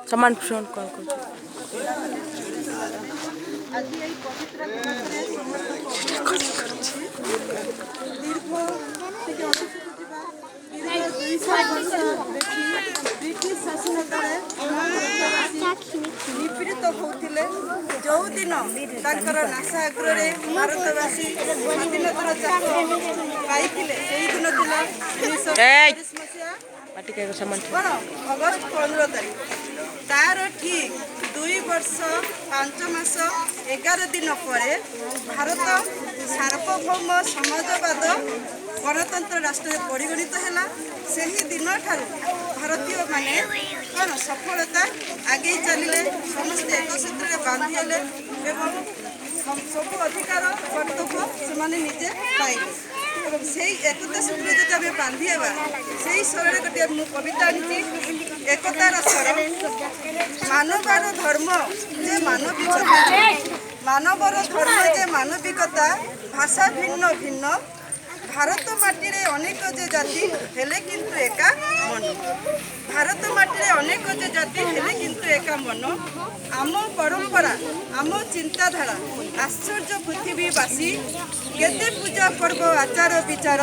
सम्मान कौन कर आज यही पवित्र दिवसରେ ସମସ୍ତଙ୍କୁ ଅଭିନନ୍ଦନ କରୁଛି। ଦୀର୍ଘ ଟିକେ ଅନୁଷ୍ଠିତ ଥିବା ଦୀର୍ଘ 200 ବର୍ଷ ଦେଖି ବ୍ରିଟିଶ ଶାସନ ତଳେ ନିପୀଡ଼ିତ ହେଉଥିଲେ। ଯେଉଁଦିନ ତାଙ୍କର ନାଶା ଆଗ୍ରହରେ ଭାରତବାସୀ ସ୍ୱାଧୀନତାର ଚାକ ପାଇଥିଲେ ସେହି ଦିନ ଥିଲା 1947 ମସିହା କ'ଣ ଅଗଷ୍ଟ 15 ତାରିଖ। ତାର ଠିକ୍ 2 ବର୍ଷ 5 ମାସ 11 ଦିନ ପରେ ଭାରତ ସାର୍ବଭୌମ ସମାଜବାଦ ଗଣତନ୍ତ୍ର ରାଷ୍ଟ୍ରରେ ପରିଗଣିତ ହେଲା। ସେହି ଦିନଠାରୁ ଭାରତୀୟମାନେ କ'ଣ ସଫଳତା ଆଗେଇ ଚାଲିଲେ, ସମସ୍ତେ ଏକ ସୂତ୍ରରେ ବାନ୍ଧି ହେଲେ ଏବଂ ସବୁ ଅଧିକାର କର୍ତ୍ତବ୍ୟ ସେମାନେ ନିଜେ ପାଇଲେ। ଏବଂ ସେଇ ଏକତା ସୂତ୍ରରେ ଯଦି ଆମେ ବାନ୍ଧି ହେବା, ସେଇ ସ୍ୱରରେ ଗୋଟିଏ ମୁଁ କବିତା ଆଣିଛି, ଏକତାର ସ୍ୱର। ମାନବର ଧର୍ମ ଯେ ମାନବିକତା, ମାନବର ଧର୍ମ ଯେ ମାନବିକତା, ଭାଷା ଭିନ୍ନ ଭିନ୍ନ, ଭାରତ ମାଟିରେ ଅନେକ ଯେ ଜାତି ହେଲେ କିନ୍ତୁ ଏକା ମନ। ଭାରତ ମାଟିରେ ଅନେକ ଯେ ଜାତି ହେଲେ କିନ୍ତୁ ଏକା ମନ। ଆମ ପରମ୍ପରା, ଆମ ଚିନ୍ତାଧାରା ଆଶ୍ଚର୍ଯ୍ୟ ପୃଥିବୀବାସୀ, କେତେ ପୂଜା ପର୍ବ ଆଚାର ବିଚାର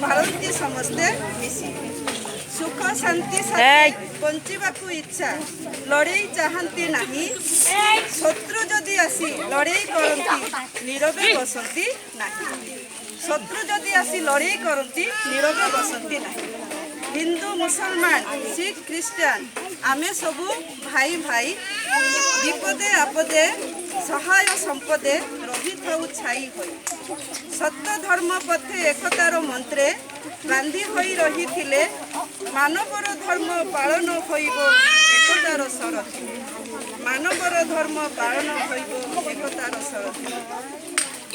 ପାଳନ୍ତି ସମସ୍ତେ ମିଶି। ସୁଖ ଶାନ୍ତି ସାଥେ ବଞ୍ଚିବାକୁ ଇଚ୍ଛା, ଲଢ଼େଇ ଚାହାନ୍ତି ନାହିଁ। ଶତ୍ରୁ ଯଦି ଆସି ଲଢ଼େଇ କରନ୍ତି, ନୀରବେ ବସନ୍ତି ନାହିଁ। ଶତ୍ରୁ ଯଦି ଆସି ଲଢ଼େଇ କରନ୍ତି, ନୀରବେ ବସନ୍ତି ନାହିଁ। ହିନ୍ଦୁ ମୁସଲମାନ ଶିଖ ଖ୍ରୀଷ୍ଟିଆନ ଆମେ ସବୁ ଭାଇ ଭାଇ, ବିପଦେ ଆପଦେ ସହାୟ ସମ୍ପଦେ ରହିଥାଉ ଛାଇ ହୋଇ। ସତ୍ୟ ଧର୍ମ ପଥେ ଏକତାର ମନ୍ତ୍ରେ ବାନ୍ଧି ହୋଇ ରହିଥିଲେ, ମାନବର ଧର୍ମ ପାଳନ ହୋଇବ ଏକତାର ସରଥି। ମାନବର ଧର୍ମ ପାଳନ ହୋଇବ ଏକତାର ସରଥି।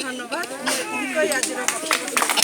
ଧନ୍ୟବାଦ। ମୁଁ ଏତିକି କହି ଆଜିର ବକ୍ତବ୍ୟ